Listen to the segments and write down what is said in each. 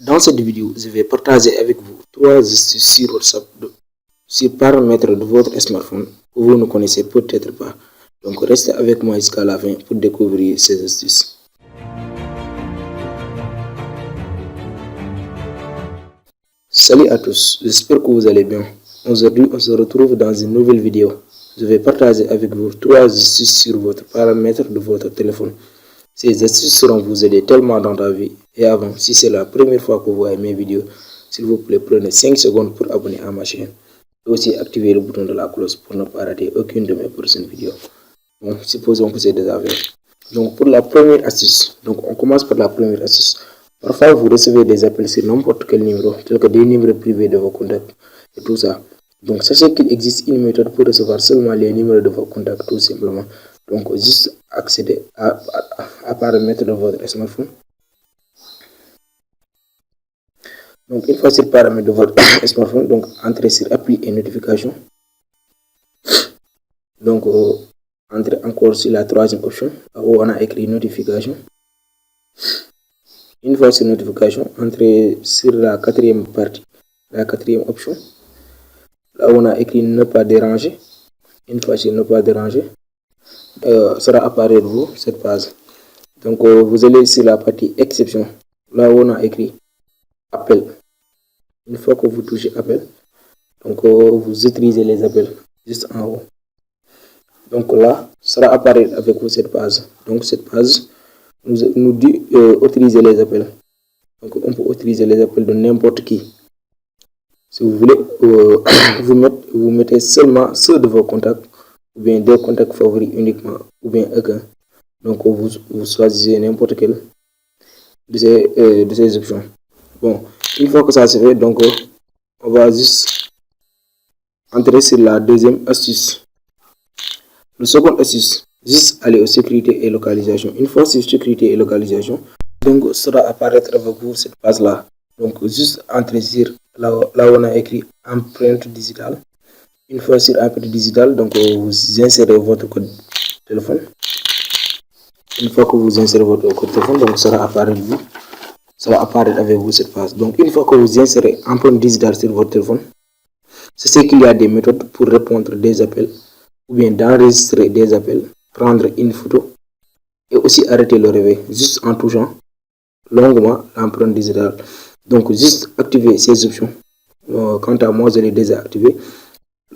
Dans cette vidéo, je vais partager avec vous 3 astuces sur WhatsApp sur paramètres de votre smartphone que vous ne connaissez peut-être pas. Donc restez avec moi jusqu'à la fin pour découvrir ces astuces. Salut à tous, j'espère que vous allez bien. Aujourd'hui, on se retrouve dans une nouvelle vidéo. Je vais partager avec vous 3 astuces sur votre paramètre de votre téléphone. Ces astuces seront vous aider tellement dans ta vie. Et avant, si c'est la première fois que vous voyez mes vidéos, s'il vous plaît, prenez 5 secondes pour abonner à ma chaîne. Et aussi activer le bouton de la cloche pour ne pas rater aucune de mes prochaines vidéos. Bon, supposons que c'est déjà fait. Donc pour la première astuce, donc on commence par la première astuce. Parfois vous recevez des appels sur n'importe quel numéro, tel que des numéros privés de vos contacts et tout ça. Donc sachez qu'il existe une méthode pour recevoir seulement les numéros de vos contacts tout simplement. Donc juste accéder à paramètres de votre smartphone. Donc une fois sur paramètres de votre smartphone, donc entrez sur appli et notifications. Donc entrez encore sur la troisième option où on a écrit notification. Une fois sur notification, entrez sur la quatrième partie, la quatrième option, là où on a écrit ne pas déranger. Une fois sur ne pas déranger, sera apparaître vous cette page. Donc vous allez sur la partie exception, là où on a écrit appel. Une fois que vous touchez appel, donc vous utilisez les appels juste en haut. Donc là, sera apparaître avec vous cette page. Donc cette page nous dit autoriser les appels. Donc on peut utiliser les appels de n'importe qui. Si vous voulez, vous mettez seulement ceux de vos contacts, ou bien des contacts favoris uniquement, ou bien aucun. Donc vous choisissez n'importe quel de ces options. Bon, une fois que ça se fait, donc on va juste entrer sur la deuxième astuce. Le second astuce, juste aller aux sécurité et localisation. Une fois sur sécurité et localisation, donc sera apparaître avec vous cette page là. Donc juste entrer sur là où on a écrit empreinte digitale. Une fois sur empreinte digitale, donc vous insérez votre code téléphone. Une fois que vous insérez votre code téléphone, donc sera apparaître avec vous cette page. Donc une fois que vous insérez empreinte digitale sur votre téléphone, c'est qu'il y a des méthodes pour répondre des appels ou bien d'enregistrer des appels, prendre une photo et aussi arrêter le réveil juste en touchant longuement l'empreinte digitale. Donc juste activer ces options. Quant à moi, je l'ai déjà activé.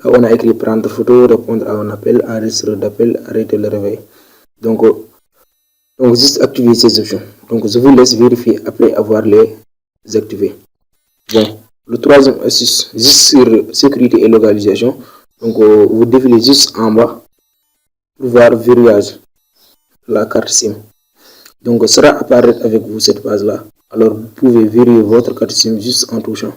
Là on a écrit prendre photo, répondre à un appel, enregistrer d'appel, arrêter le réveil. Donc juste activer ces options. Donc je vous laisse vérifier après avoir les activés. Bon, le troisième astuce, juste sur sécurité et localisation. Donc vous défilez juste en bas pour voir verrouillage la carte SIM. Donc sera apparaître avec vous cette page là. Alors vous pouvez verrouiller votre carte SIM juste en touchant,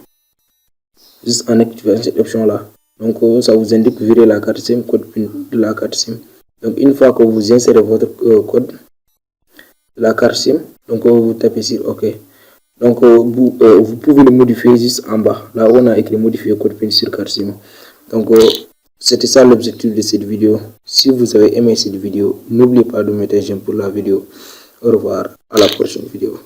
juste en activant cette option là. Donc ça vous indique verrouiller la carte SIM, code PIN de la carte SIM. Donc une fois que vous insérez votre code de la carte SIM, donc vous tapez sur OK. Donc vous pouvez le modifier juste en bas, là où on a écrit modifier code PIN sur carte SIM. Donc c'était ça l'objectif de cette vidéo. Si vous avez aimé cette vidéo, n'oubliez pas de mettre un j'aime pour la vidéo. Au revoir, à la prochaine vidéo.